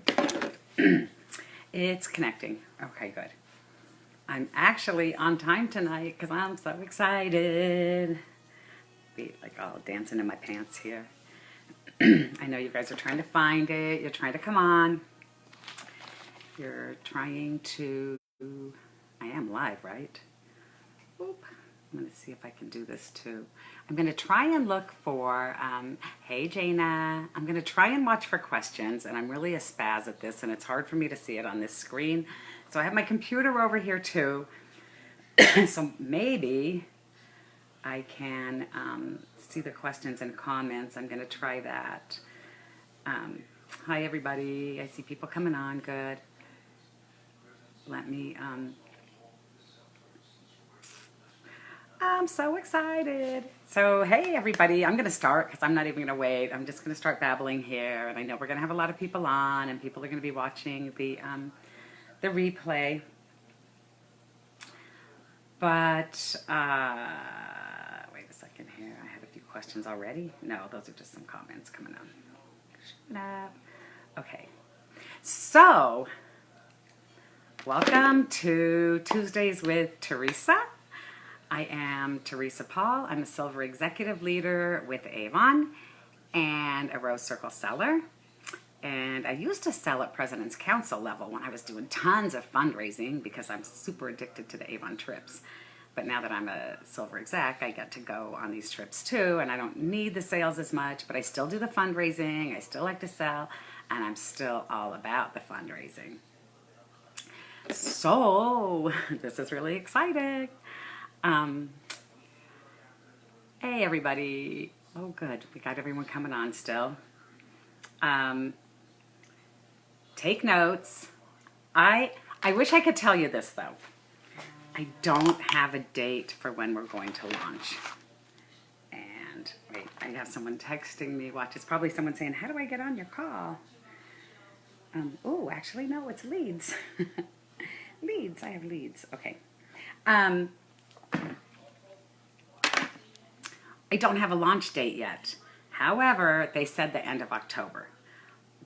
good. It's connecting. Okay, good. I'm actually on time tonight because I'm so excited. Be like all dancing in my pants here. I know you guys are trying to find it. You're trying to come on. You're trying to... I am live, right? Oop. I'm going to see if I can do this too. I'm going to try and look for, hey Jana, I'm going to try and watch for questions, and I'm really a spaz at this, and it's hard for me to see it on this screen. So I have my computer over here too, so maybe I can see the questions and comments. I'm going to try that. Hi everybody, I see people coming on, good. Let me... I'm so excited. So, hey everybody, I'm going to start because I'm not even going to wait. I'm just going to start babbling here, and I know we're going to have a lot of people on, and people are going to be watching the replay. But, wait a second here. I have a few questions already. No, those are just some comments coming on. Shut up. Okay. So, welcome to Tuesdays with Theresa. I am Theresa Paul. I'm a Silver Executive Leader with Avon and a Rose Circle Seller. And I used to sell at President's Council level when I was doing tons of fundraising because I'm super addicted to the Avon trips. But now that I'm a Silver Exec, I get to go on these trips too, and I don't need the sales as much, but I still do the fundraising, I still like to sell, and I'm still all about the fundraising. So, this is really exciting. Hey everybody. Oh good, we got everyone coming on still. Take notes. I wish I could tell you this though. I don't have a date for when we're going to launch. And wait, I have someone texting me. Watch, it's probably someone saying, how do I get on your call? Oh, actually no, it's leads. Leads, I have leads. Okay. I don't have a launch date yet. However, they said the end of October.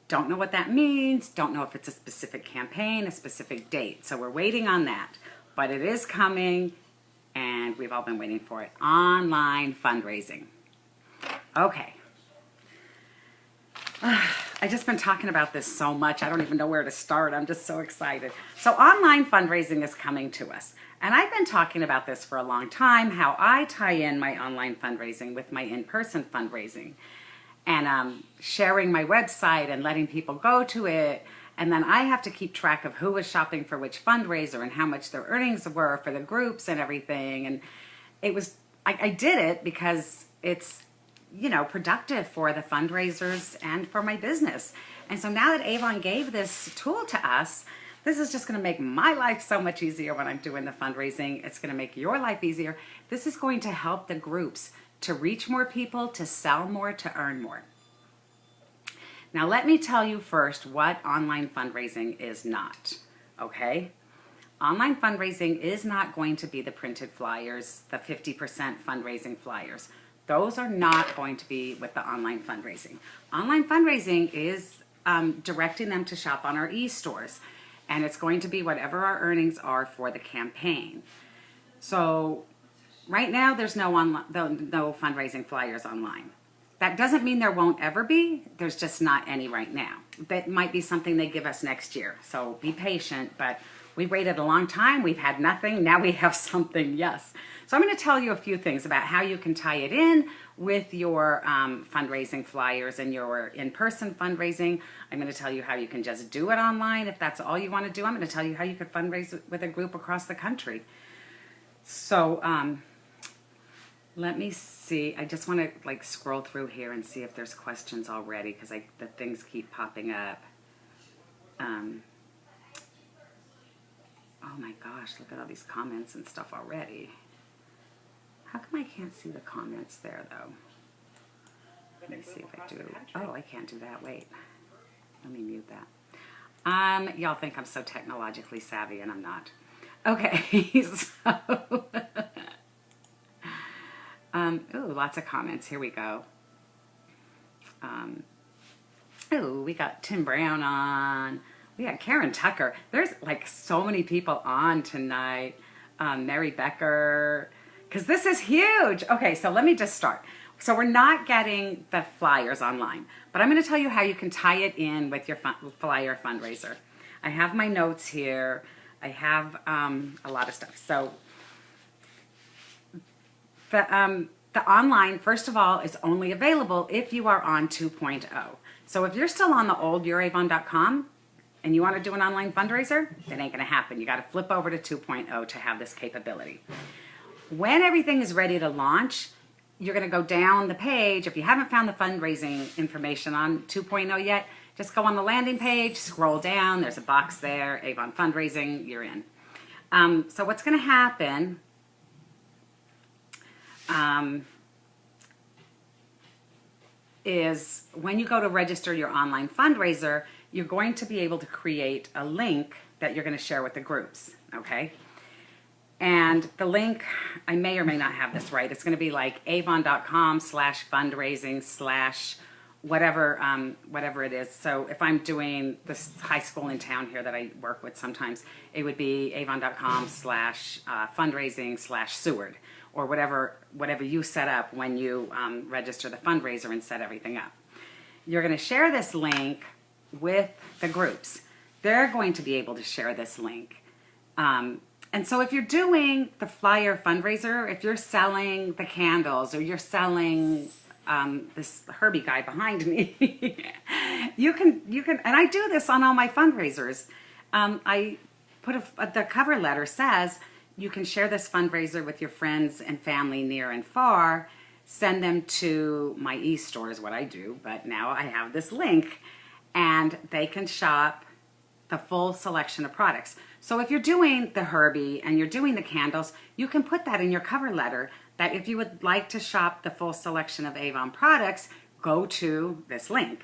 Don't know what that means. Don't know if it's a specific campaign, a specific date. So we're waiting on that. But it is coming, and we've all been waiting for it. Online fundraising. Okay. I've just been talking about this so much. I don't even know where to start. I'm just so excited. So online fundraising is coming to us. And I've been talking about this for a long time, how I tie in my online fundraising with my in-person fundraising. And sharing my website and letting people go to it. And then I have to keep track of who was shopping for which fundraiser and how much their earnings were for the groups and everything. And it was, I did it because it's, you know, productive for the fundraisers and for my business. And so now that Avon gave this tool to us, this is just going to make my life so much easier when I'm doing the fundraising. It's going to make your life easier. This is going to help the groups to reach more people, to sell more, to earn more. Now let me tell you first what online fundraising is not, okay? Online fundraising is not going to be the printed flyers, the 50% fundraising flyers. Those are not going to be with the online fundraising. Online fundraising is directing them to shop on our e-stores, and it's going to be whatever our earnings are for the campaign. So right now there's no fundraising flyers online. That doesn't mean there won't ever be. There's just not any right now. That might be something they give us next year. So be patient, but we waited a long time. We've had nothing. Now we have something, yes. So I'm going to tell you a few things about how you can tie it in with your fundraising flyers and your in-person fundraising. I'm going to tell you how you can just do it online if that's all you want to do. I'm going to tell you how you could fundraise with a group across the country. So, let me see. I just want to like scroll through here and see if there's questions already because the things keep popping up. Oh my gosh, look at all these comments and stuff already. How come I can't see the comments there though? Let me see if I do. Oh, I can't do that. Wait. Let me mute that. Y'all think I'm so technologically savvy and I'm not. Okay, so... ooh, lots of comments. Here we go. Oh, we got Tim Brown on. We got Karen Tucker. There's like so many people on tonight. Mary Becker, because this is huge. Okay, so let me just start. So we're not getting the flyers online, but I'm going to tell you how you can tie it in with your flyer fundraiser. I have my notes here. I have a lot of stuff. So the online, first of all, is only available if you are on 2.0. So if you're still on the old youravon.com and you want to do an online fundraiser, that ain't going to happen. You got to flip over to 2.0 to have this capability. When everything is ready to launch, you're going to go down the page. If you haven't found the fundraising information on 2.0 yet, just go on the landing page, scroll down. There's a box there, Avon Fundraising, you're in. So what's going to happen is when you go to register your online fundraiser, you're going to be able to create a link that you're going to share with the groups, okay? And the link, I may or may not have this right. It's going to be like avon.com/fundraising/ whatever it is. So if I'm doing this high school in town here that I work with sometimes, it would be avon.com/fundraising/Seward, or whatever you set up when you register the fundraiser and set everything up. You're going to share this link with the groups. They're going to be able to share this link. And so if you're doing the flyer fundraiser, if you're selling the candles or you're selling this Herbie guy behind me, you can, and I do this on all my fundraisers. I put the cover letter says, you can share this fundraiser with your friends and family near and far. Send them to my e-store is what I do, but now I have this link and they can shop the full selection of products. So if you're doing the Herbie and you're doing the candles, you can put that in your cover letter that if you would like to shop the full selection of Avon products, go to this link.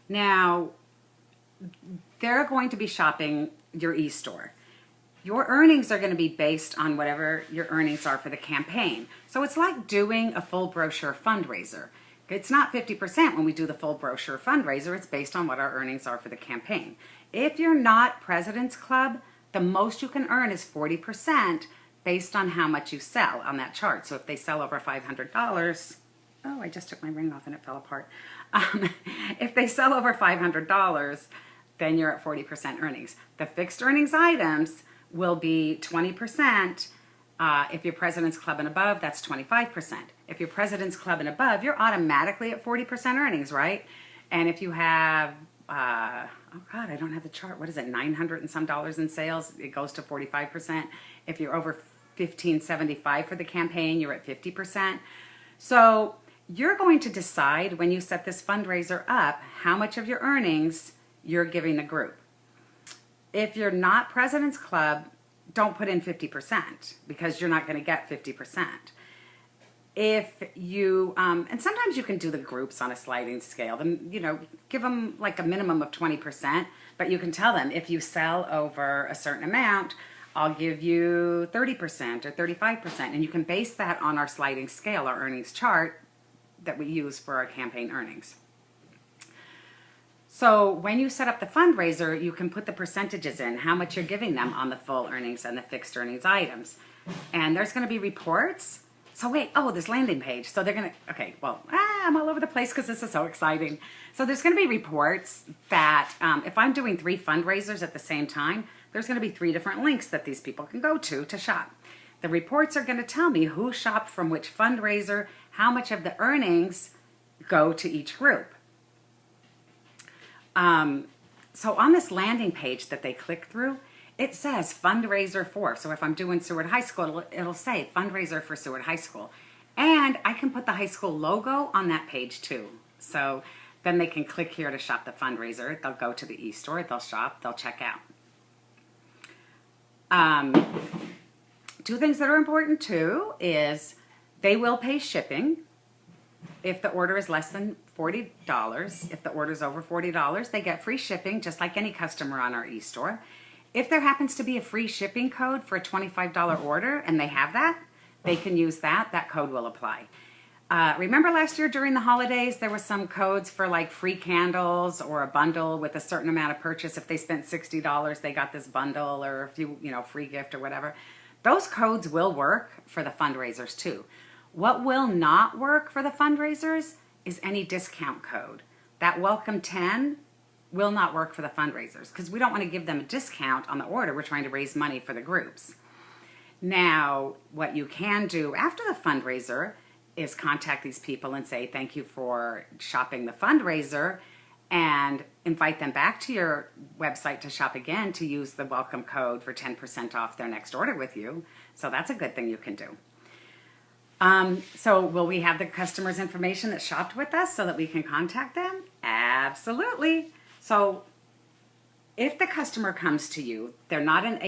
Now, they're going to be shopping your e-store. Your earnings are going to be based on whatever your earnings are for the campaign. So it's like doing a full brochure fundraiser. It's not 50% when we do the full brochure fundraiser. It's based on what our earnings are for the campaign. If you're not President's Club, the most you can earn is 40% based on how much you sell on that chart. So if they sell over $500, oh, I just took my ring off and it fell apart. If they sell over $500, then you're at 40% earnings. The fixed earnings items will be 20%. If you're President's Club and above, that's 25%. If you're President's Club and above, you're automatically at 40% earnings, right? And if you have, oh God, I don't have the chart. What is it, $900 and some in sales? It goes to 45%. If you're over $1,575 for the campaign, you're at 50%. So you're going to decide when you set this fundraiser up how much of your earnings you're giving the group. If you're not President's Club, don't put in 50% because you're not going to get 50%. If you, and sometimes you can do the groups on a sliding scale, then, give them like a minimum of 20%, but you can tell them if you sell over a certain amount, I'll give you 30% or 35%. And you can base that on our sliding scale, our earnings chart that we use for our campaign earnings. So when you set up the fundraiser, you can put the percentages in, how much you're giving them on the full earnings and the fixed earnings items. And there's going to be reports. So wait, this landing page. So they're going to, okay, well, I'm all over the place because this is so exciting. So there's going to be reports that if I'm doing 3 fundraisers at the same time, there's going to be 3 different links that these people can go to shop. The reports are going to tell me who shopped from which fundraiser, how much of the earnings go to each group. So on this landing page that they click through, it says fundraiser for. So if I'm doing Seward High School, it'll say fundraiser for Seward High School. And I can put the high school logo on that page too. So then they can click here to shop the fundraiser. They'll go to the e-store, they'll shop, they'll check out. 2 things that are important too is they will pay shipping. If the order is less than $40, if the order is over $40, they get free shipping just like any customer on our e-store. If there happens to be a free shipping code for a $25 order and they have that, they can use that. That code will apply. Remember last year during the holidays, there were some codes for like free candles or a bundle with a certain amount of purchase. If they spent $60, they got this bundle or a few, free gift or whatever. Those codes will work for the fundraisers too. What will not work for the fundraisers is any discount code. That welcome 10 will not work for the fundraisers because we don't want to give them a discount on the order. We're trying to raise money for the groups. Now, what you can do after the fundraiser is contact these people and say thank you for shopping the fundraiser and invite them back to your website to shop again to use the welcome code for 10% off their next order with you. So that's a good thing you can do. So will we have the customer's information that shopped with us so that we can contact them? Absolutely. So if the customer comes to you, they're not an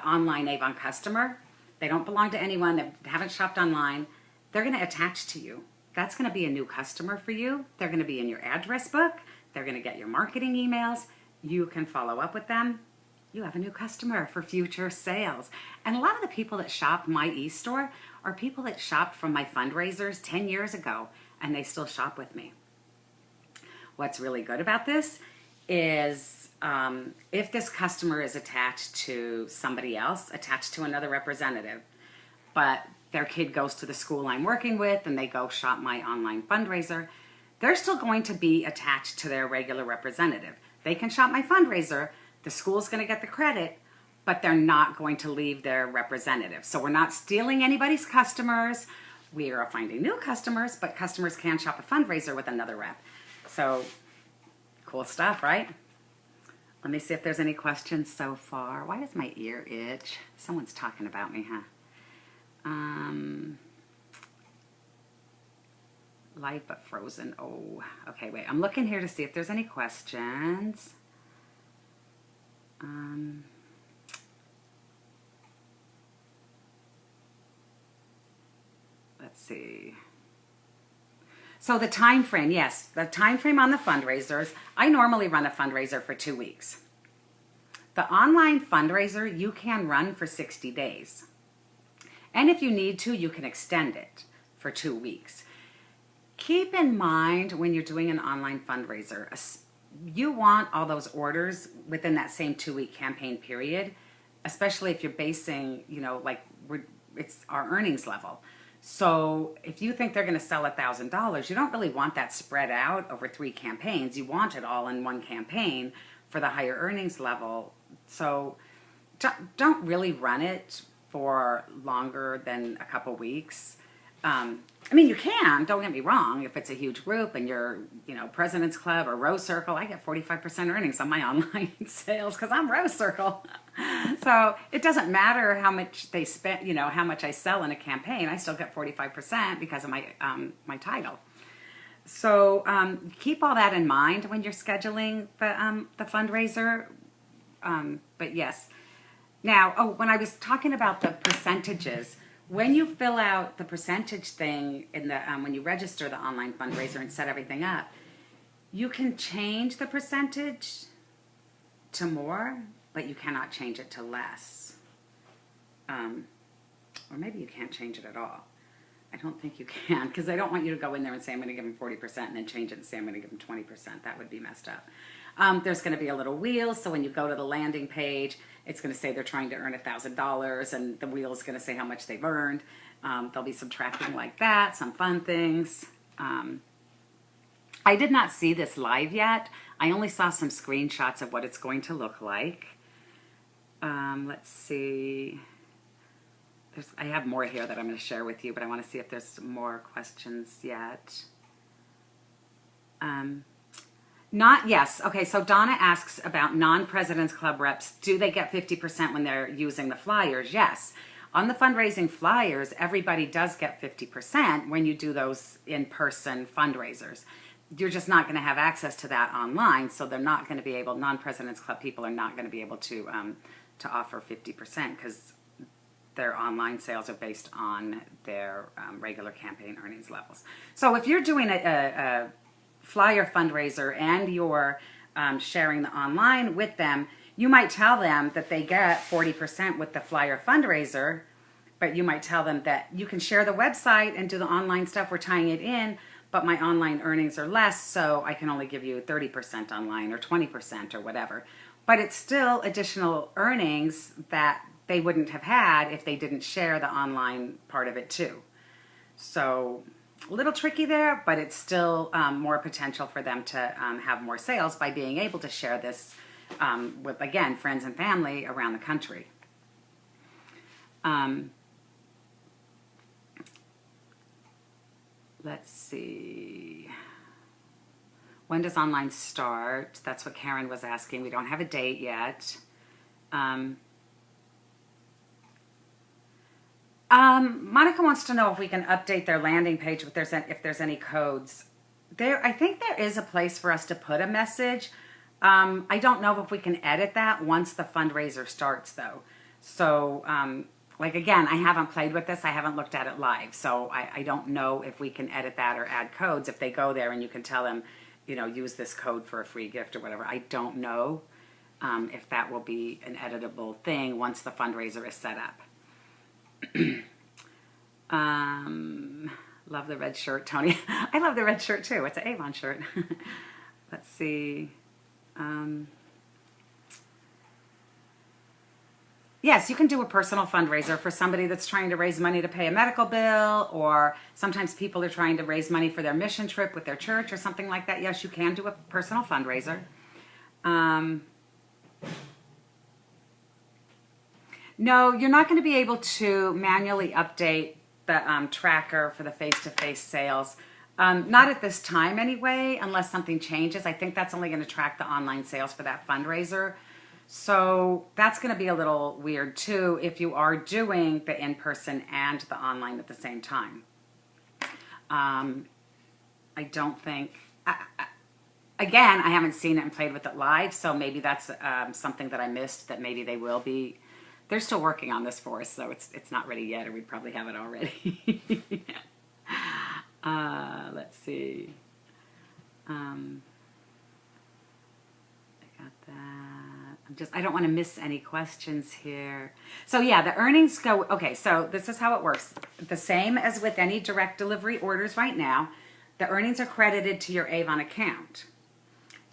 online Avon customer, they don't belong to anyone, they haven't shopped online, they're going to attach to you. That's going to be a new customer for you. They're going to be in your address book. They're going to get your marketing emails. You can follow up with them. You have a new customer for future sales. And a lot of the people that shop my e-store are people that shopped from my fundraisers 10 years ago, and they still shop with me. What's really good about this is if this customer is attached to somebody else, attached to another representative, but their kid goes to the school I'm working with and they go shop my online fundraiser, they're still going to be attached to their regular representative. They can shop my fundraiser, the school's going to get the credit, but they're not going to leave their representative. So we're not stealing anybody's customers. We are finding new customers, but customers can shop a fundraiser with another rep. So cool stuff, right? Let me see if there's any questions so far. Why does my ear itch? Someone's talking about me, huh? Live but frozen. Oh, okay, wait. I'm looking here to see if there's any questions. Let's see. So the time frame, yes, the time frame on the fundraisers. I normally run a fundraiser for 2 weeks. The online fundraiser you can run for 60 days. And if you need to, you can extend it for 2 weeks. Keep in mind when you're doing an online fundraiser, you want all those orders within that same 2-week campaign period, especially if you're basing, it's our earnings level. So if you think they're going to sell $1,000, you don't really want that spread out over 3 campaigns. You want it all in one campaign for the higher earnings level. So don't really run it for longer than a couple weeks. You can, don't get me wrong, if it's a huge group and you're, President's Club or Rose Circle, I get 45% earnings on my online sales because I'm Rose Circle. So it doesn't matter how much they spend, how much I sell in a campaign, I still get 45% because of my title. So keep all that in mind when you're scheduling the fundraiser. But yes. Now, when I was talking about the percentages, when you fill out the percentage thing in the when you register the online fundraiser and set everything up, you can change the percentage to more, but you cannot change it to less. Or maybe you can't change it at all. I don't think you can, because I don't want you to go in there and say I'm going to give them 40% and then change it and say I'm going to give them 20%. That would be messed up. There's going to be a little wheel, so when you go to the landing page, it's going to say they're trying to earn $1,000, and the wheel is going to say how much they've earned. There'll be some tracking like that, some fun things. I did not see this live yet. I only saw some screenshots of what it's going to look like. Let's see. I have more here that I'm going to share with you, but I want to see if there's more questions yet. Yes. Okay, so Donna asks about non-President's Club reps. Do they get 50% when they're using the flyers? Yes. On the fundraising flyers, everybody does get 50% when you do those in-person fundraisers. You're just not going to have access to that online, so they're not going to be able, non-President's Club people are not going to be able to offer 50% because their online sales are based on their regular campaign earnings levels. So if you're doing a flyer fundraiser and you're sharing the online with them, you might tell them that they get 40% with the flyer fundraiser, But you might tell them that you can share the website and do the online stuff. We're tying it in, but my online earnings are less, so I can only give you 30% online or 20% or whatever. But it's still additional earnings that they wouldn't have had if they didn't share the online part of it too. So a little tricky there, but it's still more potential for them to have more sales by being able to share this with, again, friends and family around the country. Let's see. When does online start? That's what Karen was asking. We don't have a date yet. Monica wants to know if we can update their landing page if there's any codes. I think there is a place for us to put a message. I don't know if we can edit that once the fundraiser starts, though. So, like again, I haven't played with this. I haven't looked at it live, so I don't know if we can edit that or add codes. If they go there and you can tell them, use this code for a free gift or whatever. I don't know if that will be an editable thing once the fundraiser is set up. Love the red shirt, Tony. I love the red shirt too. It's an Avon shirt. Let's see. Yes, you can do a personal fundraiser for somebody that's trying to raise money to pay a medical bill, or sometimes people are trying to raise money for their mission trip with their church or something like that. Yes, you can do a personal fundraiser. No, you're not going to be able to manually update the tracker for the face-to-face sales. Not at this time anyway, unless something changes. I think that's only going to track the online sales for that fundraiser. So that's going to be a little weird too if you are doing the in-person and the online at the same time. I don't think... Again, I haven't seen it and played with it live, so maybe that's something that I missed that maybe they will be. They're still working on this for us, so it's not ready yet, or we'd probably have it already. Let's see. I got that. I don't want to miss any questions here. So yeah, the earnings go, okay, so this is how it works. The same as with any direct delivery orders right now, the earnings are credited to your Avon account.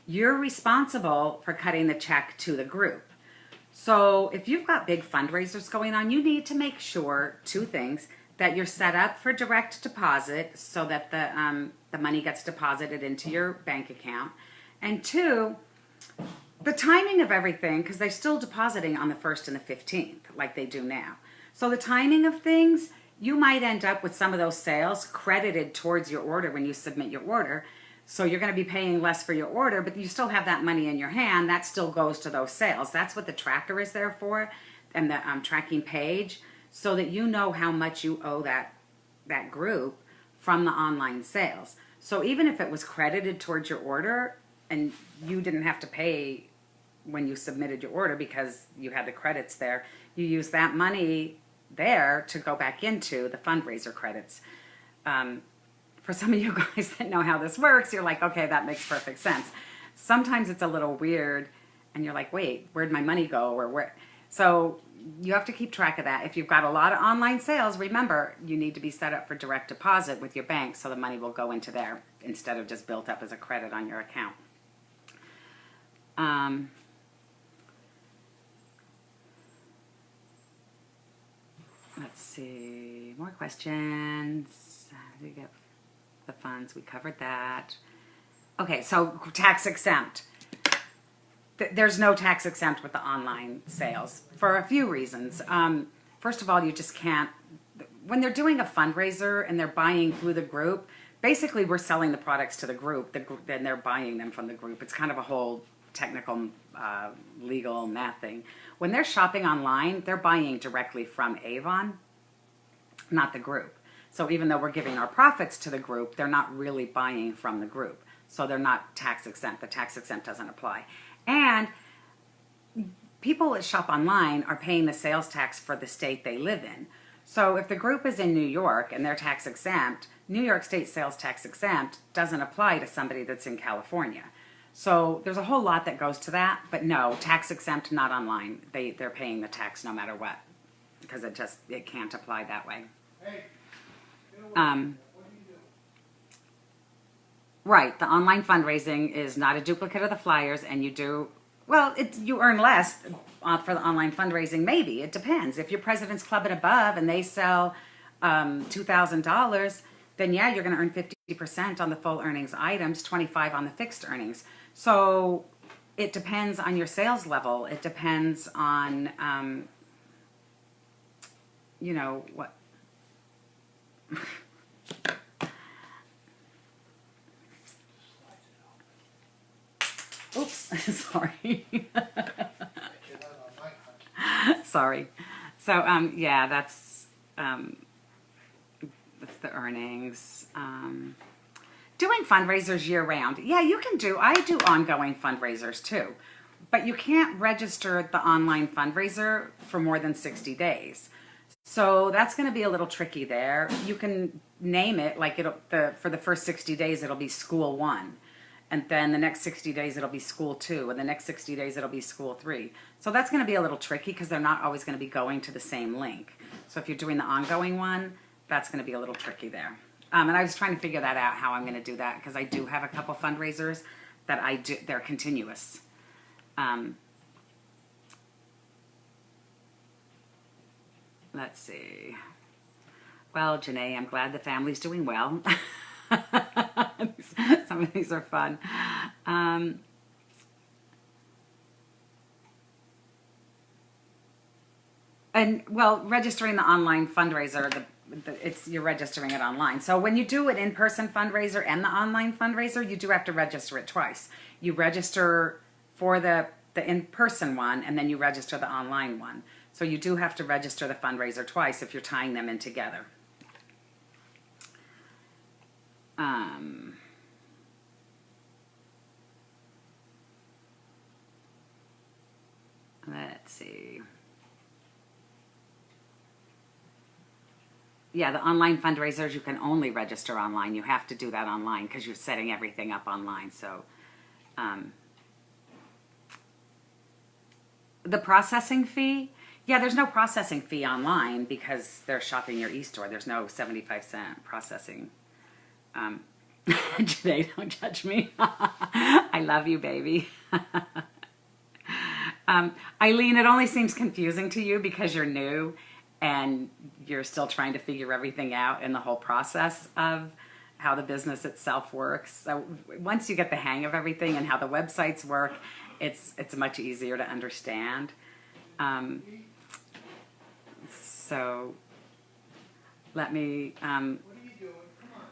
You're responsible for cutting the check to the group. So if you've got big fundraisers going on, you need to make sure two things: that you're set up for direct deposit so that the money gets deposited into your bank account, and two, the timing of everything, because they're still depositing on the 1st and the 15th like they do now. So the timing of things, you might end up with some of those sales credited towards your order when you submit your order. So you're going to be paying less for your order, but you still have that money in your hand. That still goes to those sales. That's what the tracker is there for, and the tracking page, so that you know how much you owe that group from the online sales. So even if it was credited towards your order and you didn't have to pay when you submitted your order because you had the credits there, you use that money there to go back into the fundraiser credits. For some of you guys that know how this works, you're like, okay, that makes perfect sense. Sometimes it's a little weird and you're like, wait, where'd my money go? Or where? So you have to keep track of that. If you've got a lot of online sales, remember, you need to be set up for direct deposit with your bank so the money will go into there instead of just built up as a credit on your account. Let's see, more questions. How do you get the funds? We covered that. Okay, so tax exempt. There's no tax exempt with the online sales for a few reasons. First of all, you just can't, when they're doing a fundraiser and they're buying through the group, basically we're selling the products to the group, and they're buying them from the group. It's kind of a whole technical, legal math thing. When they're shopping online, they're buying directly from Avon, not the group. So even though we're giving our profits to the group, they're not really buying from the group. So they're not tax exempt. The tax exempt doesn't apply. And people that shop online are paying the sales tax for the state they live in. So if the group is in New York and they're tax exempt, New York State sales tax exempt doesn't apply to somebody that's in California. So there's a whole lot that goes to that, but no, tax exempt, not online. They're paying the tax no matter what. because it can't apply that way. Um, right, the online fundraising is not a duplicate of the flyers, and you earn less for the online fundraising. Maybe it depends. If you're President's Club and above, and they sell $2,000, then yeah, you're going to earn 50% on the full earnings items, 25 on the fixed earnings. So it depends on your sales level. It depends on, what. Oops, sorry. Sorry. So, yeah, that's the earnings. Doing fundraisers year round. Yeah, I do ongoing fundraisers too, but you can't register the online fundraiser for more than 60 days. So that's going to be a little tricky there. You can name it like for the first 60 days, it'll be school 1. And then the next 60 days, it'll be school 2. And the next 60 days, it'll be school 3. So that's going to be a little tricky because they're not always going to be going to the same link. So if you're doing the ongoing one, that's going to be a little tricky there. And I was trying to figure that out, how I'm going to do that, because I do have a couple fundraisers that they're continuous. Let's see. Well, Janae, I'm glad the family's doing well. Some of these are fun. And well, registering the online fundraiser, you're registering it online. So when you do an in-person fundraiser and the online fundraiser, you do have to register it twice. You register for the in-person one, and then you register the online one. So you do have to register the fundraiser twice if you're tying them in together. Let's see. Yeah, the online fundraisers, you can only register online. You have to do that online because you're setting everything up online. So the processing fee, yeah, there's no processing fee online because they're shopping your e-store. There's no 75-cent processing. Janae, don't judge me. I love you, baby. Eileen, it only seems confusing to you because you're new and you're still trying to figure everything out in the whole process of how the business itself works. So once you get the hang of everything and how the websites work, it's much easier to understand. So let me...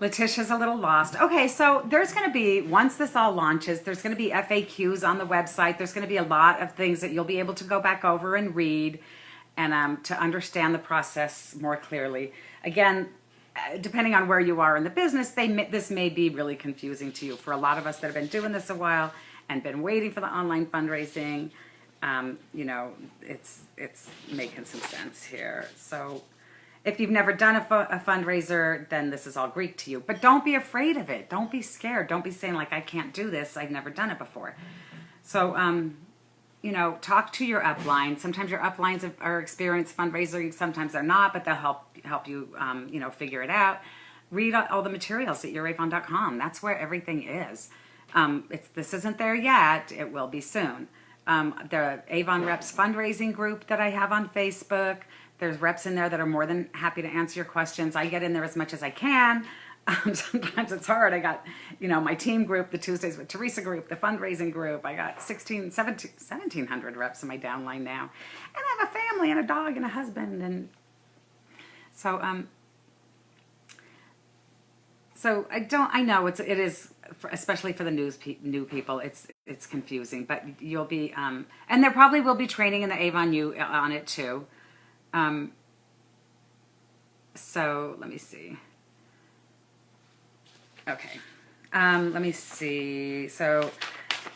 Letitia's a little lost. Okay, so there's going to be, once this all launches, there's going to be FAQs on the website. There's going to be a lot of things that you'll be able to go back over and read and to understand the process more clearly. Again, depending on where you are in the business, this may be really confusing to you. For a lot of us that have been doing this a while and been waiting for the online fundraising, it's making some sense here. So if you've never done a fundraiser, then this is all Greek to you. But don't be afraid of it. Don't be scared. Don't be saying, like, I can't do this. I've never done it before. So, talk to your upline. Sometimes your uplines are experienced fundraising. Sometimes they're not, but they'll help you, figure it out. Read all the materials at youravon.com. That's where everything is. This isn't there yet. It will be soon. The Avon Reps fundraising group that I have on Facebook, there's reps in there that are more than happy to answer your questions. I get in there as much as I can. Sometimes it's hard. I got, my team group, the Tuesdays with Theresa group, the fundraising group. I got 1,700 reps in my downline now. And I have a family and a dog and a husband. And so, I know it is, especially for the new people, it's confusing, but you'll be, and there probably will be training in the Avon U on it too. So let me see. Okay. Let me see. So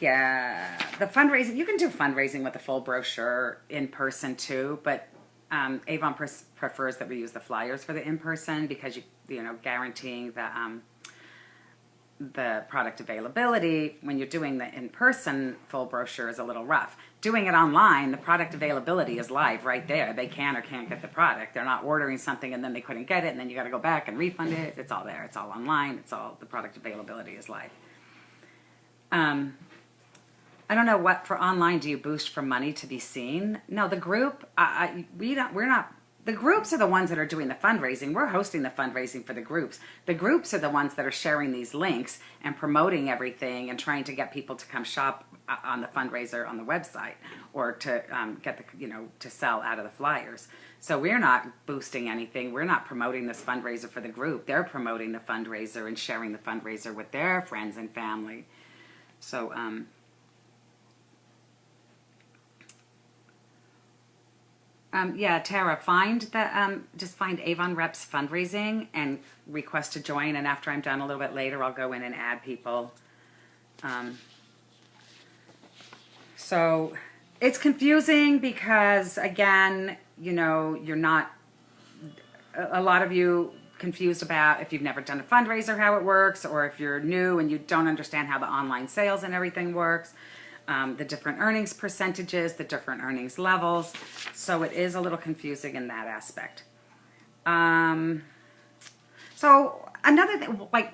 yeah, the fundraising, you can do fundraising with the full brochure in person too, but Avon prefers that we use the flyers for the in-person because guaranteeing the product availability, when you're doing the in-person full brochure, is a little rough. Doing it online, the product availability is live right there. They can or can't get the product. They're not ordering something and then they couldn't get it and then you got to go back and refund it. It's all there. It's all online. It's all, the product availability is live. I don't know what for online. Do you boost for money to be seen? No, the group. We're not. The groups are the ones that are doing the fundraising. We're hosting the fundraising for the groups. The groups are the ones that are sharing these links and promoting everything and trying to get people to come shop on the fundraiser on the website, or to get the, to sell out of the flyers. So we're not boosting anything. We're not promoting this fundraiser for the group. They're promoting the fundraiser and sharing the fundraiser with their friends and family. So yeah, Tara, just find Avon Reps Fundraising and request to join. And after I'm done a little bit later, I'll go in and add people. So it's confusing because, again, you're not, a lot of you confused about if you've never done a fundraiser, how it works, or if you're new and you don't understand how the online sales and everything works. The different earnings percentages, the different earnings levels. So it is a little confusing in that aspect. So another thing, like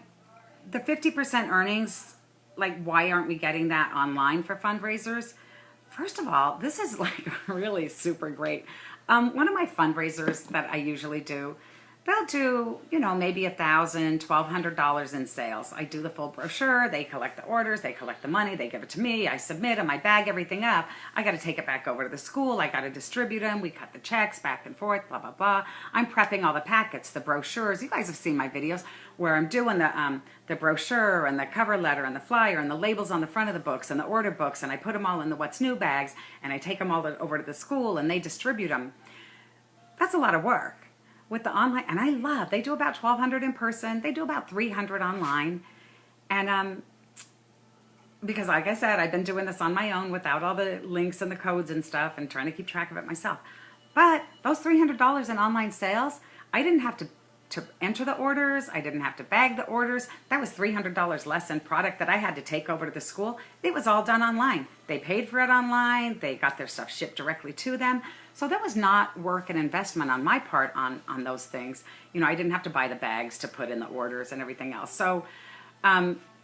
the 50% earnings, like why aren't we getting that online for fundraisers? First of all, this is like really super great. One of my fundraisers that I usually do, they'll do, maybe $1,000, $1,200 in sales. I do the full brochure. They collect the orders. They collect the money. They give it to me. I submit them. I bag everything up. I got to take it back over to the school. I got to distribute them. We cut the checks back and forth, blah, blah, blah. I'm prepping all the packets, the brochures. You guys have seen my videos where I'm doing the brochure and the cover letter and the flyer and the labels on the front of the books and the order books. And I put them all in the What's New bags and I take them all over to the school and they distribute them. That's a lot of work. With the online, and they do about 1,200 in person. They do about 300 online. And because like I said, I've been doing this on my own without all the links and the codes and stuff and trying to keep track of it myself. But those $300 in online sales, I didn't have to enter the orders. I didn't have to bag the orders. That was $300 less in product that I had to take over to the school. It was all done online. They paid for it online. They got their stuff shipped directly to them. So that was not work and investment on my part on those things. I didn't have to buy the bags to put in the orders and everything else. So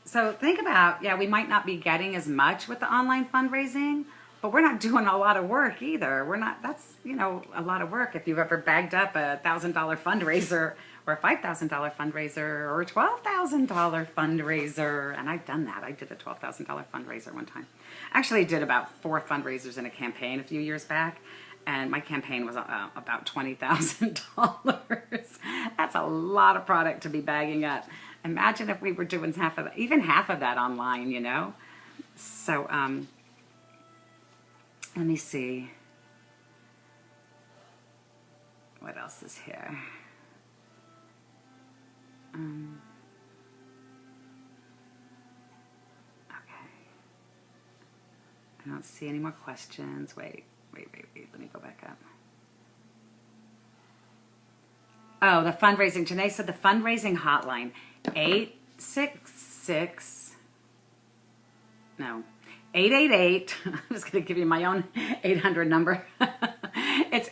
so think about, we might not be getting as much with the online fundraising, but we're not doing a lot of work either. That's a lot of work. If you've ever bagged up a $1,000 fundraiser or a $5,000 fundraiser or a $12,000 fundraiser, and I've done that. I did a $12,000 fundraiser one time. Actually, I did about 4 fundraisers in a campaign a few years back. And my campaign was about $20,000. That's a lot of product to be bagging up. Imagine if we were doing even half of that online, So, let me see. What else is here? Okay. I don't see any more questions. Wait. Let me go back up. Oh, the fundraising. Janae said the fundraising hotline, 888. I'm just going to give you my own 800 number. It's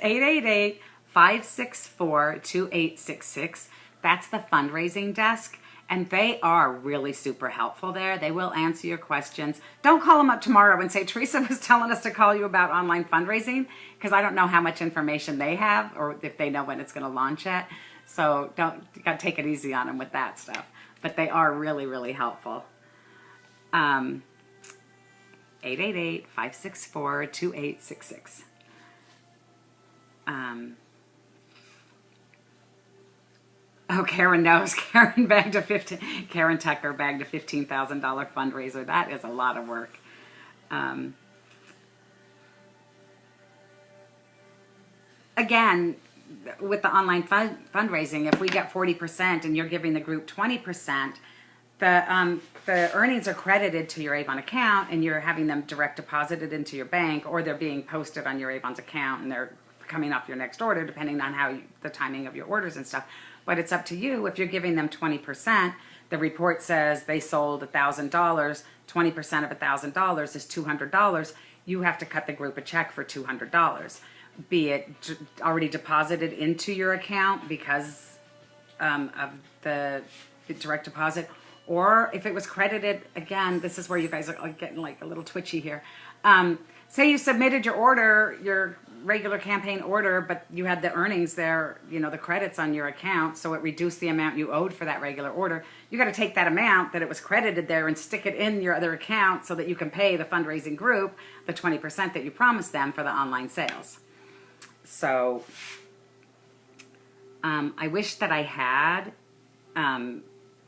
888-564-2866. That's the fundraising desk. And they are really super helpful there. They will answer your questions. Don't call them up tomorrow and say, Theresa was telling us to call you about online fundraising, because I don't know how much information they have or if they know when it's going to launch yet. So you got to take it easy on them with that stuff. But they are really, really helpful. 888-564-2866. Oh, Karen knows. Karen Tucker bagged a $15,000 fundraiser. That is a lot of work. Again, with the online fundraising, if we get 40% and you're giving the group 20%, the earnings are credited to your Avon account and you're having them direct deposited into your bank, or they're being posted on your Avon's account and they're coming off your next order, depending on the timing of your orders and stuff. But it's up to you. If you're giving them 20%, the report says they sold $1,000, 20% of $1,000 is $200, you have to cut the group a check for $200, be it already deposited into your account because of the direct deposit, or if it was credited. Again, this is where you guys are getting like a little twitchy here. Say you submitted your order, your regular campaign order, but you had the earnings there, you know, the credits on your account, so it reduced the amount you owed for that regular order. You got to take that amount that it was credited there and stick it in your other account so that you can pay the fundraising group the 20% that you promised them for the online sales. So I wish that I had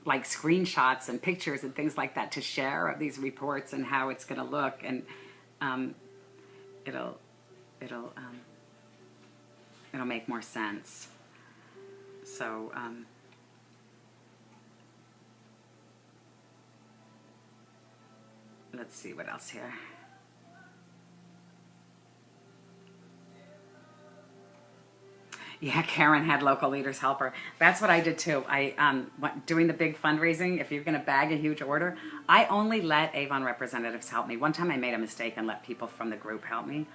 like screenshots and pictures and things like that to share of these reports and how it's going to look, and it'll make more sense. So let's see what else here. Yeah, Karen had local leaders help her. That's what I did too. Doing the big fundraising, if you're going to bag a huge order, I only let Avon representatives help me. One time I made a mistake and let people from the group help me.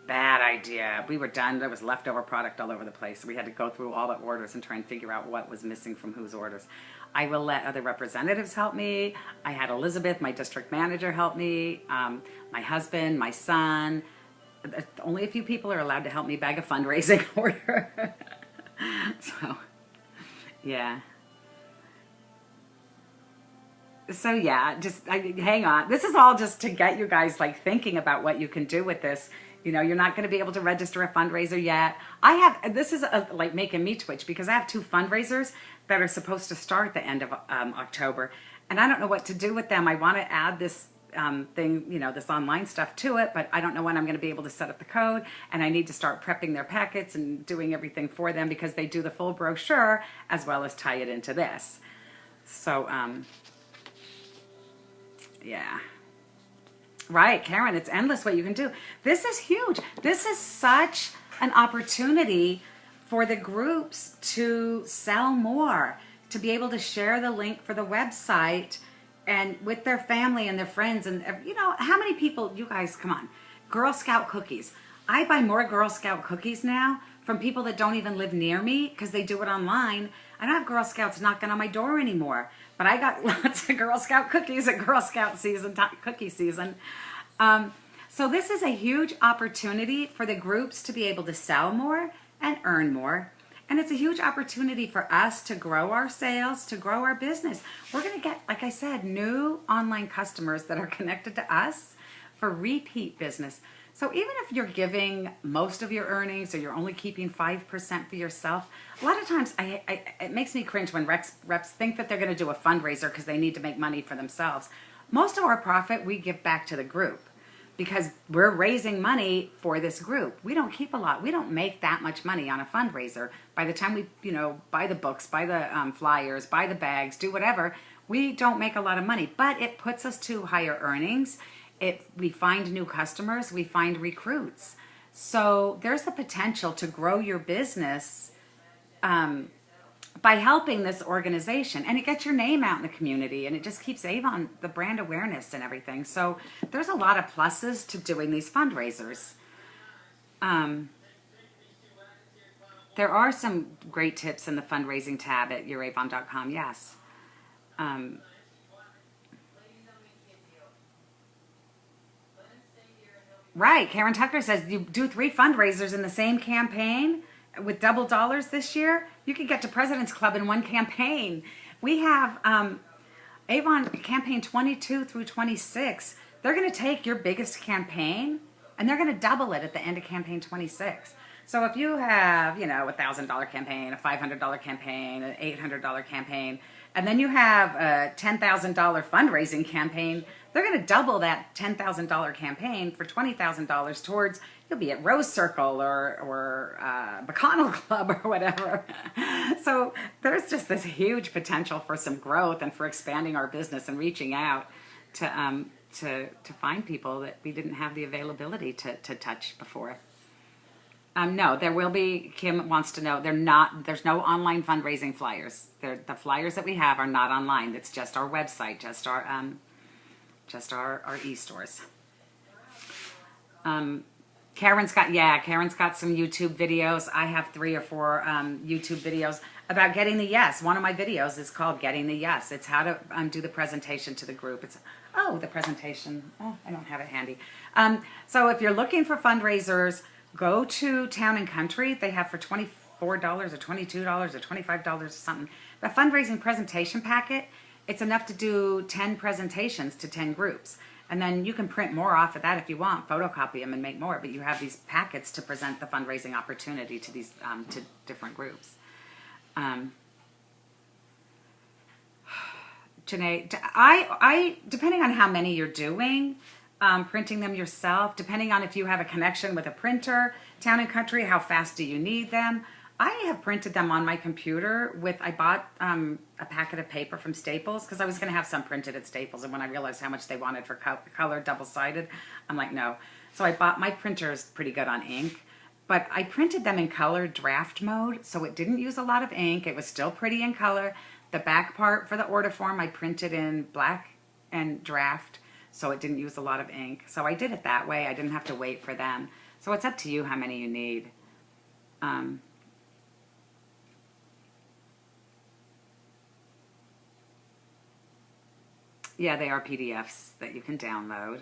Bad idea. We were done. There was leftover product all over the place. We had to go through all the orders and try and figure out what was missing from whose orders. I will let other representatives help me. I had Elizabeth, my district manager, help me. My husband, my son. Only a few people are allowed to help me bag a fundraising order. So, yeah. So yeah, hang on. This is all just to get you guys like thinking about what you can do with this. You know, you're not going to be able to register a fundraiser yet. This is like making me twitch because I have 2 fundraisers that are supposed to start the end of October, and I don't know what to do with them. I want to add this thing, you know, this online stuff to it, but I don't know when I'm going to be able to set up the code, and I need to start prepping their packets and doing everything for them because they do the full brochure as well as tie it into this. So, yeah. Right, Karen, it's endless what you can do. This is huge. This is such an opportunity for the groups to sell more, to be able to share the link for the website and with their family and their friends. And, you know, how many people, you guys, come on, Girl Scout cookies. I buy more Girl Scout cookies now from people that don't even live near me because they do it online. I don't have Girl Scouts knocking on my door anymore, but I got lots of Girl Scout cookies at Girl Scout season, cookie season. So this is a huge opportunity for the groups to be able to sell more and earn more. And it's a huge opportunity for us to grow our sales, to grow our business. We're going to get, like I said, new online customers that are connected to us for repeat business. So even if you're giving most of your earnings or you're only keeping 5% for yourself, a lot of times it makes me cringe when reps think that they're going to do a fundraiser because they need to make money for themselves. Most of our profit we give back to the group because we're raising money for this group. We don't keep a lot. We don't make that much money on a fundraiser. By the time we, you know, buy the books, buy the flyers, buy the bags, do whatever, we don't make a lot of money. But it puts us to higher earnings. We find new customers. We find recruits. So there's the potential to grow your business by helping this organization, and it gets your name out in the community, and it just keeps Avon, the brand awareness and everything. So there's a lot of pluses to doing these fundraisers. There are some great tips in the fundraising tab at youravon.com, yes. Right, Karen Tucker says, you do 3 fundraisers in the same campaign with double dollars this year, you could get to President's Club in one campaign. We have Avon campaign 22 through 26. They're going to take your biggest campaign and they're going to double it at the end of campaign 26. So if you have, you know, a $1,000 campaign, a $500 campaign, an $800 campaign, and then you have a $10,000 fundraising campaign, they're going to double that $10,000 campaign for $20,000 towards, you'll be at Rose Circle or McConnell Club or whatever. So there's just this huge potential for some growth and for expanding our business and reaching out to find people that we didn't have the availability to touch before. No, there will be. Kim wants to know. There's no online fundraising flyers. The flyers that we have are not online. It's just our website, just our e-stores. Karen's got some YouTube videos. I have 3 or 4 YouTube videos about getting the yes. One of my videos is called Getting the Yes. It's how to do the presentation to the group. The presentation. Oh, I don't have it handy. So if you're looking for fundraisers, go to Town and Country. They have for $24 or $22 or $25 or something. The fundraising presentation packet, it's enough to do 10 presentations to 10 groups. And then you can print more off of that if you want, photocopy them and make more. But you have these packets to present the fundraising opportunity to these to different groups. Janae, I depending on how many you're doing, printing them yourself, depending on if you have a connection with a printer, Town and Country, how fast do you need them? I have printed them on my computer I bought a packet of paper from Staples because I was going to have some printed at Staples, and when I realized how much they wanted for color double-sided, I'm like, no. So my printer is pretty good on ink, but I printed them in color draft mode, so it didn't use a lot of ink. It was still pretty in color. The back part for the order form I printed in black and draft, so it didn't use a lot of ink. So I did it that way. I didn't have to wait for them. So it's up to you how many you need. Yeah, they are PDFs that you can download.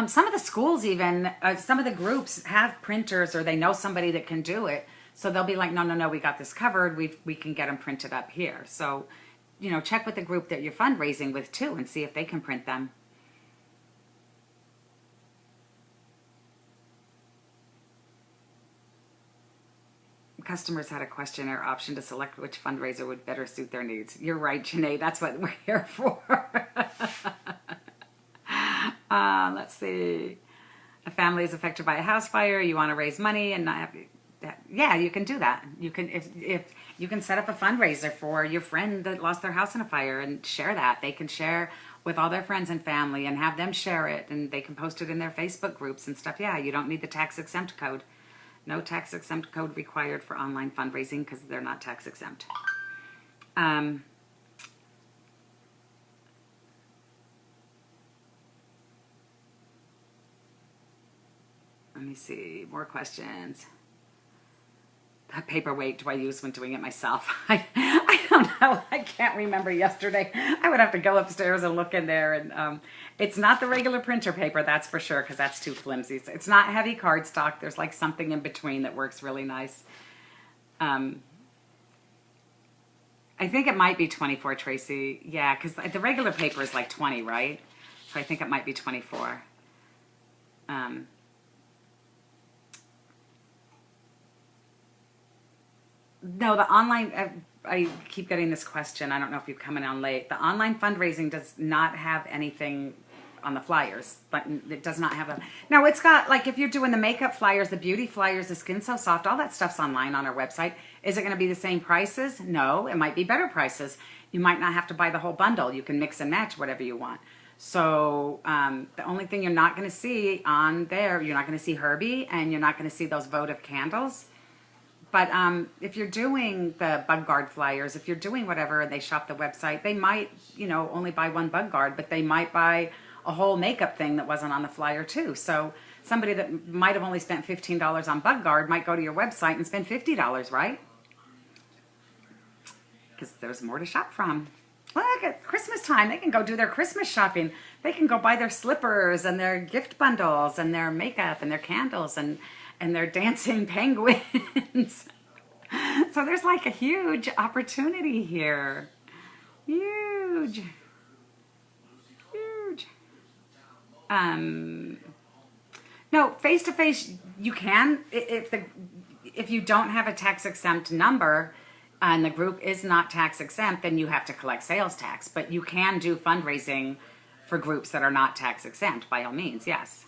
Some of the schools even, some of the groups have printers or they know somebody that can do it. So they'll be like, no, we got this covered. We can get them printed up here. So, check with the group that you're fundraising with too and see if they can print them. Customers had a question or option to select which fundraiser would better suit their needs. You're right, Janae. That's what we're here for. Let's see. A family is affected by a house fire. You want to raise money and not have... Yeah, you can do that. You can if you can set up a fundraiser for your friend that lost their house in a fire and share that. They can share with all their friends and family and have them share it, and they can post it in their Facebook groups and stuff. Yeah, you don't need the tax exempt code. No tax exempt code required for online fundraising because they're not tax exempt. Let me see, more questions. What paperweight do I use when doing it myself? I don't know. I can't remember yesterday. I would have to go upstairs and look in there. And it's not the regular printer paper, that's for sure, because that's too flimsy. It's not heavy cardstock. There's like something in between that works really nice. I think it might be 24, Tracy. Yeah, because the regular paper is like 20, right? So I think it might be 24. No, the online, I keep getting this question. I don't know if you're coming on late. The online fundraising does not have anything on the flyers, but it does not have a... No, it's got, like, if you're doing the makeup flyers, the beauty flyers, the Skin So Soft, all that stuff's online on our website. Is it going to be the same prices? No, it might be better prices. You might not have to buy the whole bundle. You can mix and match whatever you want. So the only thing you're not going to see on there, you're not going to see Herbie, and you're not going to see those votive candles. But if you're doing the bug guard flyers, if you're doing whatever and they shop the website, they might, only buy one bug guard, but they might buy a whole makeup thing that wasn't on the flyer too. So somebody that might have only spent $15 on bug guard might go to your website and spend $50, right? Because there's more to shop from. Look, at Christmas time, they can go do their Christmas shopping. They can go buy their slippers and their gift bundles and their makeup and their candles and their dancing penguins. So there's like a huge opportunity here. Huge. No, face-to-face, you can. If you don't have a tax-exempt number and the group is not tax-exempt, then you have to collect sales tax. But you can do fundraising for groups that are not tax-exempt, by all means, yes.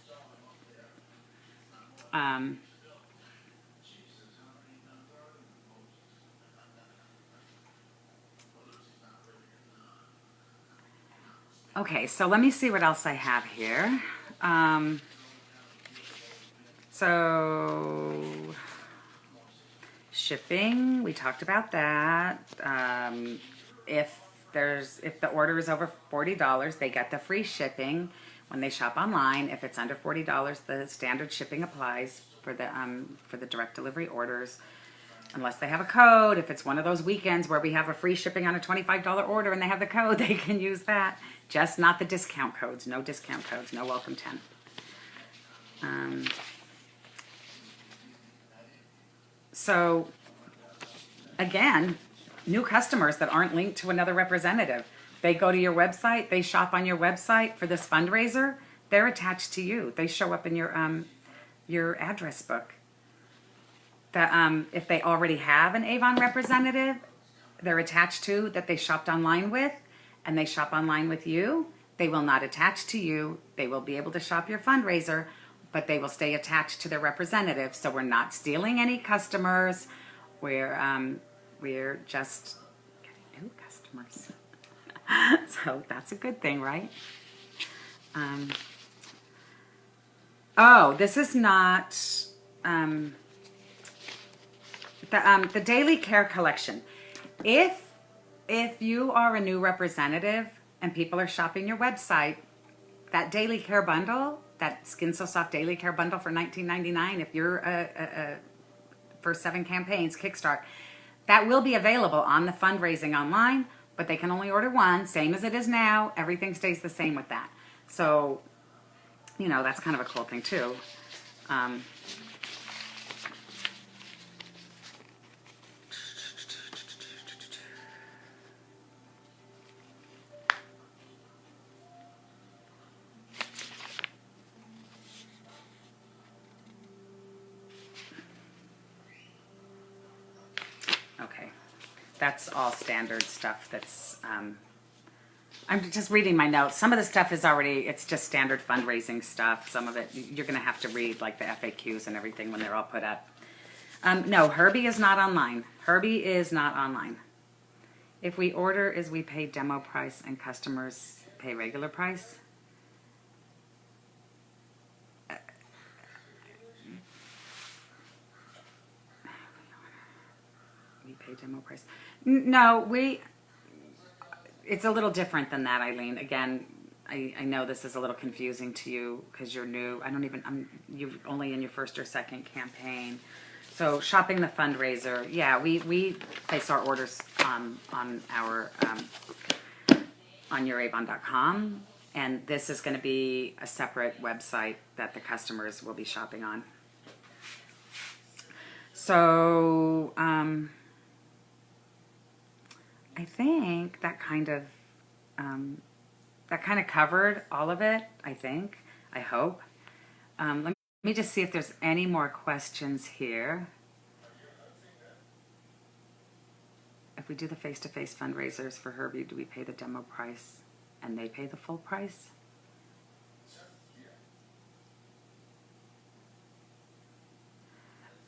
Okay, so let me see what else I have here. So shipping, we talked about that. If the order is over $40, they get the free shipping when they shop online. If it's under $40, the standard shipping applies for the direct delivery orders, unless they have a code. If it's one of those weekends where we have a free shipping on a $25 order and they have the code, they can use that. Just not the discount codes. No discount codes. No welcome 10. So again, new customers that aren't linked to another representative, they go to your website, they shop on your website for this fundraiser, they're attached to you. They show up in your address book. If they already have an Avon representative they're attached to that they shopped online with, and they shop online with you, they will not attach to you. They will be able to shop your fundraiser, but they will stay attached to their representative. So we're not stealing any customers. We're just getting new customers. So that's a good thing, right? This is not the daily care collection. If you are a new representative and people are shopping your website, that daily care bundle, that Skin So Soft daily care bundle for $19.99, if you're for 7 campaigns Kickstart, that will be available on the fundraising online, but they can only order one, same as it is now. Everything stays the same with that. So, that's kind of a cool thing too. Okay, that's all standard stuff. I'm just reading my notes. Some of the stuff is it's just standard fundraising stuff. Some of it, you're going to have to read, like the FAQs and everything when they're all put up. No, Herbie is not online. Herbie is not online. If we order, we pay demo price and customers pay regular price? We pay demo price. No, it's a little different than that, Eileen. Again, I know this is a little confusing to you because you're new. You're only in your first or second campaign. So shopping the fundraiser, yeah, we place our orders on youravon.com, and this is going to be a separate website that the customers will be shopping on. So I think that kind of covered all of it. I hope. Let me just see if there's any more questions here. If we do the face-to-face fundraisers for Herbie, do we pay the demo price and they pay the full price?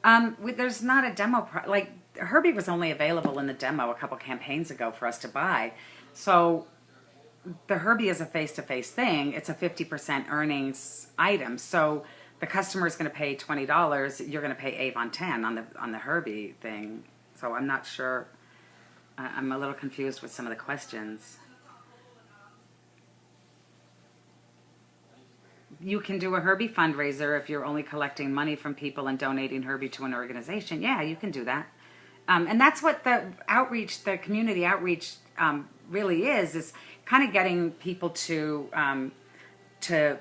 There's not a demo price. Like, Herbie was only available in the demo a couple campaigns ago for us to buy. So the Herbie is a face-to-face thing. It's a 50% earnings item. So the customer is going to pay $20. You're going to pay Avon 10 on the Herbie thing. So I'm not sure. I'm a little confused with some of the questions. You can do a Herbie fundraiser if you're only collecting money from people and donating Herbie to an organization. Yeah, you can do that. And that's what the community outreach really is kind of getting people to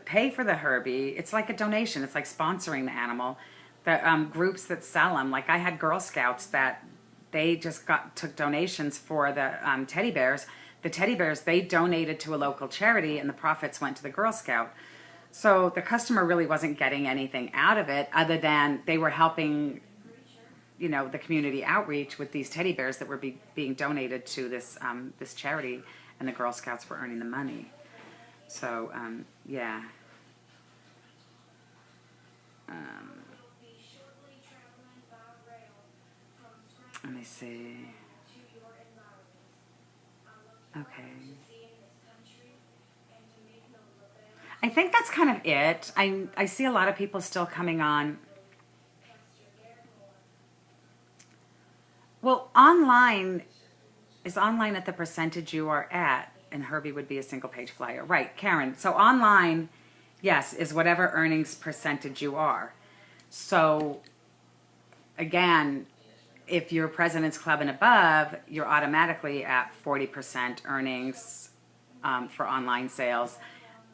pay for the Herbie. It's like a donation. It's like sponsoring the animal. The groups that sell them, like I had Girl Scouts that they just took donations for the teddy bears. The teddy bears, they donated to a local charity and the profits went to the Girl Scout. So the customer really wasn't getting anything out of it other than they were helping, the community outreach with these teddy bears that were being donated to this charity, and the Girl Scouts were earning the money. So, yeah. Let me see. Okay. I think that's kind of it. I see a lot of people still coming on is online at the percentage you are at, and Herbie would be a single page flyer. Right, Karen. So online, yes, is whatever earnings percentage you are. So again, if you're President's Club and above, you're automatically at 40% earnings for online sales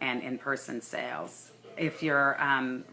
and in-person sales. If you're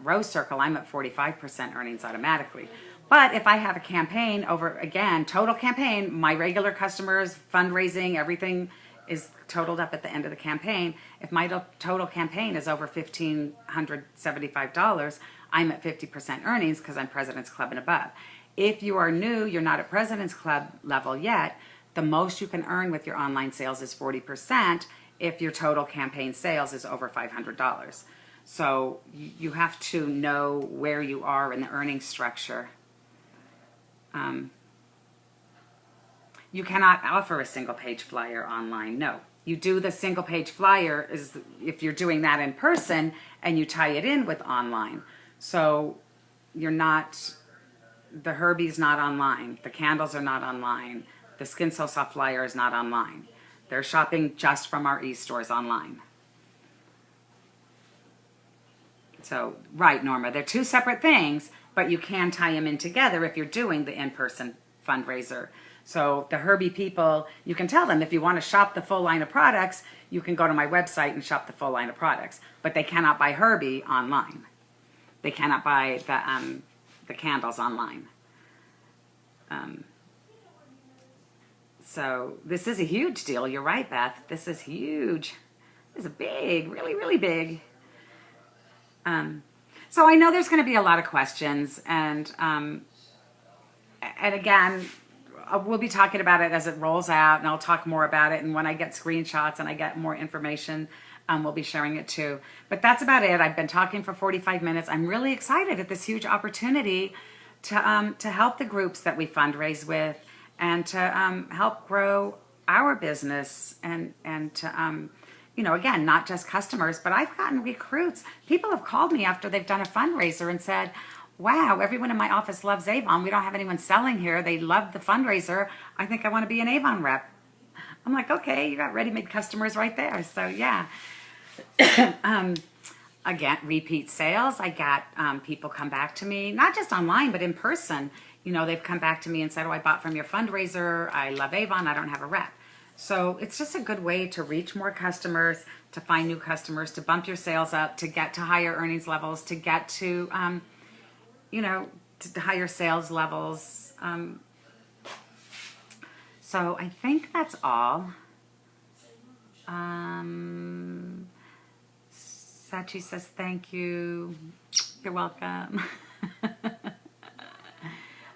Rose Circle, I'm at 45% earnings automatically. But if I have a campaign over, again, total campaign, my regular customers, fundraising, everything is totaled up at the end of the campaign. If my total campaign is over $1,575, I'm at 50% earnings because I'm President's Club and above. If you are new, you're not at President's Club level yet, the most you can earn with your online sales is 40% if your total campaign sales is over $500. So you have to know where you are in the earnings structure. You cannot offer a single page flyer online. No, you do the single page flyer is if you're doing that in person and you tie it in with online. So you're not, the Herbie's not online. The candles are not online. The Skin So Soft flyer is not online. They're shopping just from our e-stores online. So, right, Norma, they're two separate things, but you can tie them in together if you're doing the in-person fundraiser. So the Herbie people, you can tell them if you want to shop the full line of products, you can go to my website and shop the full line of products. But they cannot buy Herbie online. They cannot buy the candles online. So this is a huge deal. You're right, Beth. This is huge. This is big, really, really big. So I know there's going to be a lot of questions, and again, we'll be talking about it as it rolls out, and I'll talk more about it. And when I get screenshots and I get more information, we'll be sharing it too. But that's about it. I've been talking for 45 minutes. I'm really excited at this huge opportunity to help the groups that we fundraise with, and to help grow our business, and to again, not just customers, but I've gotten recruits. People have called me after they've done a fundraiser and said, wow, everyone in my office loves Avon. We don't have anyone selling here. They love the fundraiser. I think I want to be an Avon rep. I'm like, okay, you got ready-made customers right there. So yeah. Again, repeat sales. I got people come back to me, not just online, but in person. They've come back to me and said, oh, I bought from your fundraiser. I love Avon. I don't have a rep. So it's just a good way to reach more customers, to find new customers, to bump your sales up, to get to higher earnings levels, to get to, to higher sales levels. So I think that's all. Sachi says, thank you. You're welcome.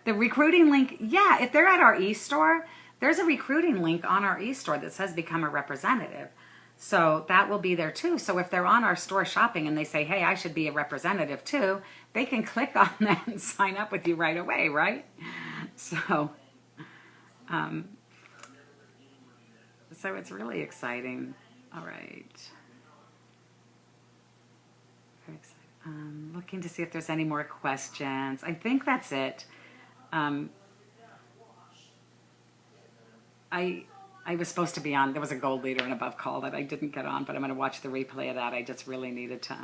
The recruiting link, yeah, if they're at our e-store, there's a recruiting link on our e-store that says become a representative. So that will be there too. So if they're on our store shopping and they say, hey, I should be a representative too, they can click on that and sign up with you right away, right? So, so it's really exciting. All right. Very excited. Looking to see if there's any more questions. I think that's it. I was supposed to be on. There was a gold leader and above call that I didn't get on, but I'm going to watch the replay of that. I just really needed to.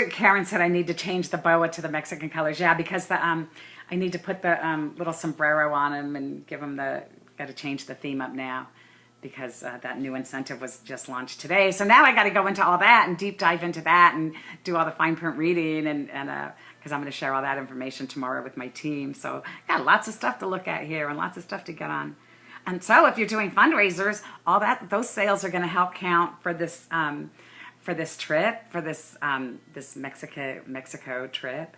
Karen said I need to change the boa to the Mexican colors. Yeah, because I need to put the little sombrero on him and give him got to change the theme up now, because that new incentive was just launched today. So now I got to go into all that and deep dive into that and do all the fine print reading, and because I'm going to share all that information tomorrow with my team. So got lots of stuff to look at here and lots of stuff to get on. And so if you're doing fundraisers, those sales are going to help count for this trip, for this Mexico trip,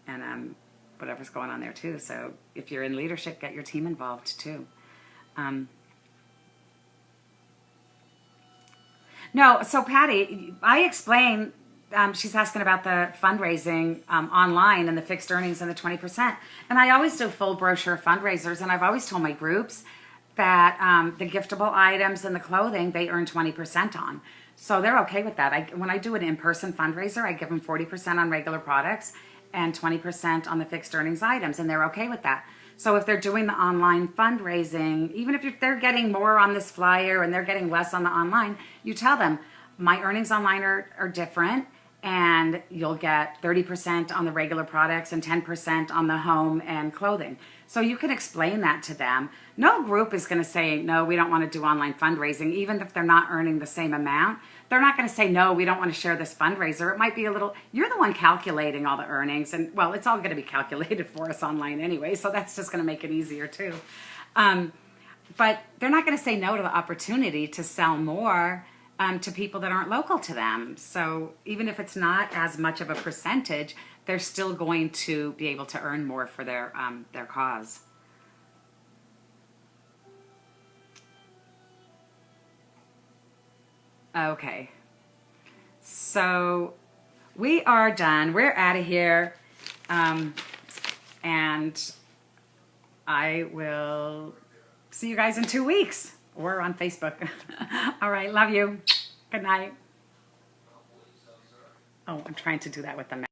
and whatever's going on there too. So if you're in leadership, get your team involved too. No, so Patty, I explained. She's asking about the fundraising online and the fixed earnings and the 20%. And I always do full brochure fundraisers, and I've always told my groups that the giftable items and the clothing, they earn 20% on. So they're okay with that. When I do an in-person fundraiser, I give them 40% on regular products and 20% on the fixed earnings items, and they're okay with that. So if they're doing the online fundraising, even if they're getting more on this flyer and they're getting less on the online, you tell them, my earnings online are different, and you'll get 30% on the regular products and 10% on the home and clothing. So you can explain that to them. No group is going to say, no, we don't want to do online fundraising, even if they're not earning the same amount. They're not going to say, no, we don't want to share this fundraiser. It might be a little, you're the one calculating all the earnings, and well, it's all going to be calculated for us online anyway, so that's just going to make it easier too. But they're not going to say no to the opportunity to sell more to people that aren't local to them. So even if it's not as much of a percentage, they're still going to be able to earn more for their cause. Okay, so we are done. We're out of here, and I will see you guys in 2 weeks. Or on Facebook. All right, love you. Good night. Oh, I'm trying to do that with the